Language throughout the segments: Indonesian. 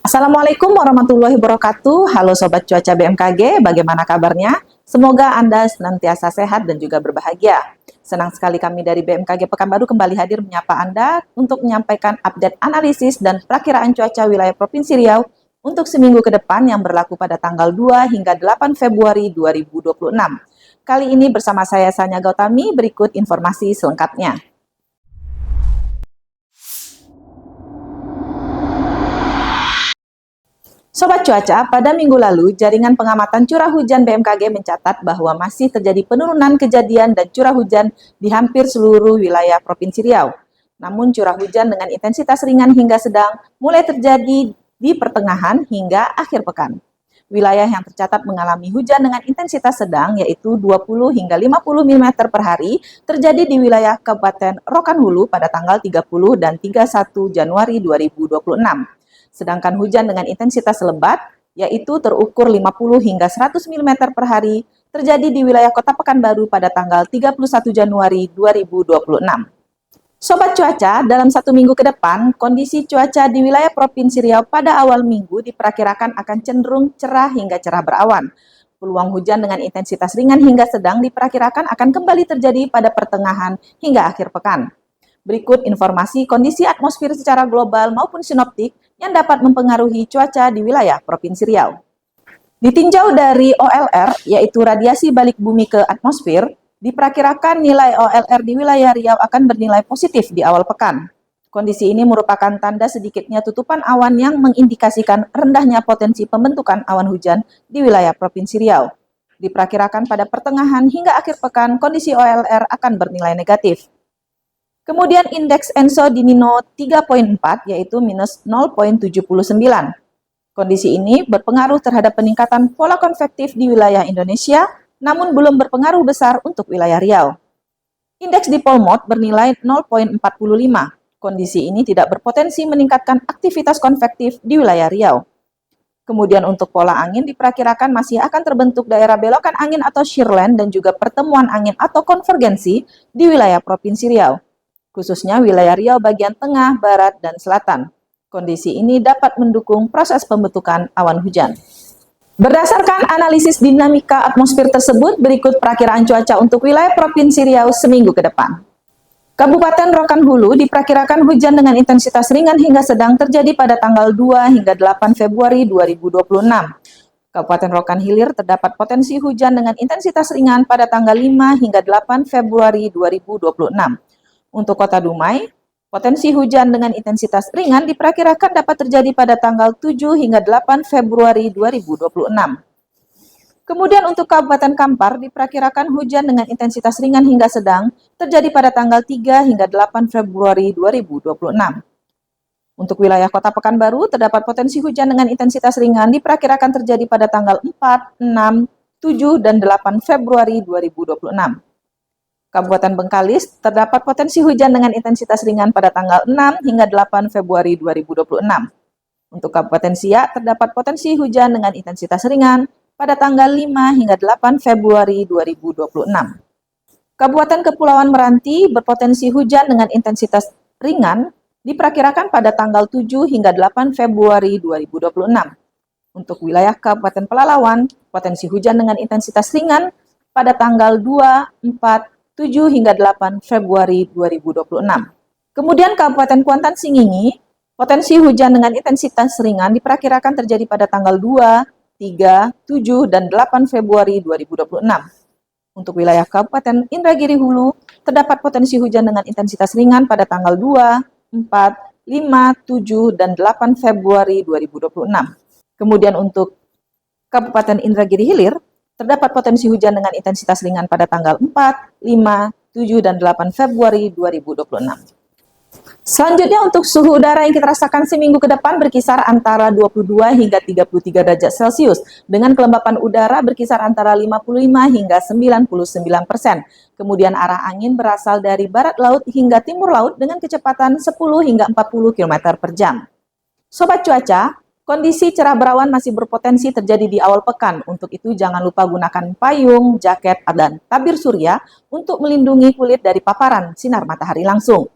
Assalamualaikum warahmatullahi wabarakatuh. Halo Sobat Cuaca BMKG, bagaimana kabarnya? Semoga Anda senantiasa sehat dan juga berbahagia. Senang sekali kami dari BMKG Pekanbaru kembali hadir menyapa Anda untuk menyampaikan update analisis dan perakiraan cuaca wilayah Provinsi Riau untuk seminggu ke depan yang berlaku pada tanggal 2 hingga 8 Februari 2026. Kali ini bersama saya Sanya Gautami, berikut informasi selengkapnya. Sobat Cuaca, pada minggu lalu, jaringan pengamatan curah hujan BMKG mencatat bahwa masih terjadi penurunan kejadian dan curah hujan di hampir seluruh wilayah Provinsi Riau. Namun curah hujan dengan intensitas ringan hingga sedang mulai terjadi di pertengahan hingga akhir pekan. Wilayah yang tercatat mengalami hujan dengan intensitas sedang yaitu 20 hingga 50 mm per hari terjadi di wilayah Kabupaten Rokan Hulu pada tanggal 30 dan 31 Januari 2026. Sedangkan hujan dengan intensitas lebat, yaitu terukur 50 hingga 100 mm per hari, terjadi di wilayah Kota Pekanbaru pada tanggal 31 Januari 2026. Sobat Cuaca, dalam satu minggu ke depan, kondisi cuaca di wilayah Provinsi Riau pada awal minggu diperkirakan akan cenderung cerah hingga cerah berawan. Peluang hujan dengan intensitas ringan hingga sedang diperkirakan akan kembali terjadi pada pertengahan hingga akhir pekan. Berikut informasi kondisi atmosfer secara global maupun sinoptik yang dapat mempengaruhi cuaca di wilayah Provinsi Riau. Ditinjau dari OLR, yaitu radiasi balik bumi ke atmosfer, diperkirakan nilai OLR di wilayah Riau akan bernilai positif di awal pekan. Kondisi ini merupakan tanda sedikitnya tutupan awan yang mengindikasikan rendahnya potensi pembentukan awan hujan di wilayah Provinsi Riau. Diperkirakan pada pertengahan hingga akhir pekan, kondisi OLR akan bernilai negatif. Kemudian indeks ENSO di Nino 3.4 yaitu minus 0,79. Kondisi ini berpengaruh terhadap peningkatan pola konvektif di wilayah Indonesia, namun belum berpengaruh besar untuk wilayah Riau. Indeks Dipolmot bernilai 0,45. Kondisi ini tidak berpotensi meningkatkan aktivitas konvektif di wilayah Riau. Kemudian untuk pola angin diperkirakan masih akan terbentuk daerah belokan angin atau shearland dan juga pertemuan angin atau konvergensi di wilayah Provinsi Riau, khususnya wilayah Riau bagian tengah, barat, dan selatan. Kondisi ini dapat mendukung proses pembentukan awan hujan. Berdasarkan analisis dinamika atmosfer tersebut, berikut perakiraan cuaca untuk wilayah Provinsi Riau seminggu ke depan. Kabupaten Rokan Hulu diperkirakan hujan dengan intensitas ringan hingga sedang terjadi pada tanggal 2 hingga 8 Februari 2026. Kabupaten Rokan Hilir terdapat potensi hujan dengan intensitas ringan pada tanggal 5 hingga 8 Februari 2026. Untuk Kota Dumai, potensi hujan dengan intensitas ringan diperkirakan dapat terjadi pada tanggal 7 hingga 8 Februari 2026. Kemudian untuk Kabupaten Kampar diperkirakan hujan dengan intensitas ringan hingga sedang terjadi pada tanggal 3 hingga 8 Februari 2026. Untuk wilayah Kota Pekanbaru terdapat potensi hujan dengan intensitas ringan diperkirakan terjadi pada tanggal 4, 6, 7, dan 8 Februari 2026. Kabupaten Bengkalis terdapat potensi hujan dengan intensitas ringan pada tanggal 6 hingga 8 Februari 2026. Untuk Kabupaten Siak terdapat potensi hujan dengan intensitas ringan pada tanggal 5 hingga 8 Februari 2026. Kabupaten Kepulauan Meranti berpotensi hujan dengan intensitas ringan diperkirakan pada tanggal 7 hingga 8 Februari 2026. Untuk wilayah Kabupaten Pelalawan, potensi hujan dengan intensitas ringan pada tanggal 2, 4, 7 hingga 8 Februari 2026. Kemudian Kabupaten Kuantan Singingi, potensi hujan dengan intensitas ringan diperkirakan terjadi pada tanggal 2, 3, 7, dan 8 Februari 2026. Untuk wilayah Kabupaten Indragiri Hulu, terdapat potensi hujan dengan intensitas ringan pada tanggal 2, 4, 5, 7, dan 8 Februari 2026. Kemudian untuk Kabupaten Indragiri Hilir, terdapat potensi hujan dengan intensitas ringan pada tanggal 4, 5, 7, dan 8 Februari 2026. Selanjutnya untuk suhu udara yang kita rasakan seminggu ke depan berkisar antara 22 hingga 33 derajat Celcius dengan kelembapan udara berkisar antara 55 hingga 99%. Kemudian arah angin berasal dari barat laut hingga timur laut dengan kecepatan 10 hingga 40 km per jam. Sobat Cuaca, kondisi cerah berawan masih berpotensi terjadi di awal pekan. Untuk itu jangan lupa gunakan payung, jaket, dan tabir surya untuk melindungi kulit dari paparan sinar matahari langsung.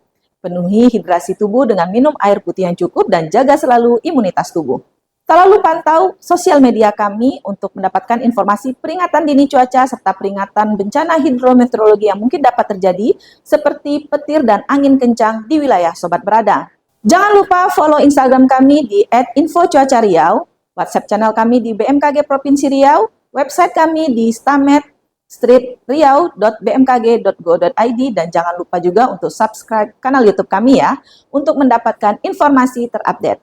Penuhi hidrasi tubuh dengan minum air putih yang cukup dan jaga selalu imunitas tubuh. Selalu pantau sosial media kami untuk mendapatkan informasi peringatan dini cuaca serta peringatan bencana hidrometeorologi yang mungkin dapat terjadi seperti petir dan angin kencang di wilayah Sobat Berada. Jangan lupa follow Instagram kami di @infocuacariau, WhatsApp channel kami di BMKG Provinsi Riau, website kami di stamet-riau.bmkg.go.id, dan jangan lupa juga untuk subscribe kanal YouTube kami ya untuk mendapatkan informasi terupdate.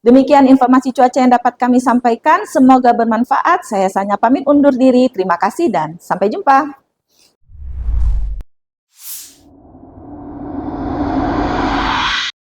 Demikian informasi cuaca yang dapat kami sampaikan, semoga bermanfaat. Saya Sanya pamit undur diri, terima kasih dan sampai jumpa.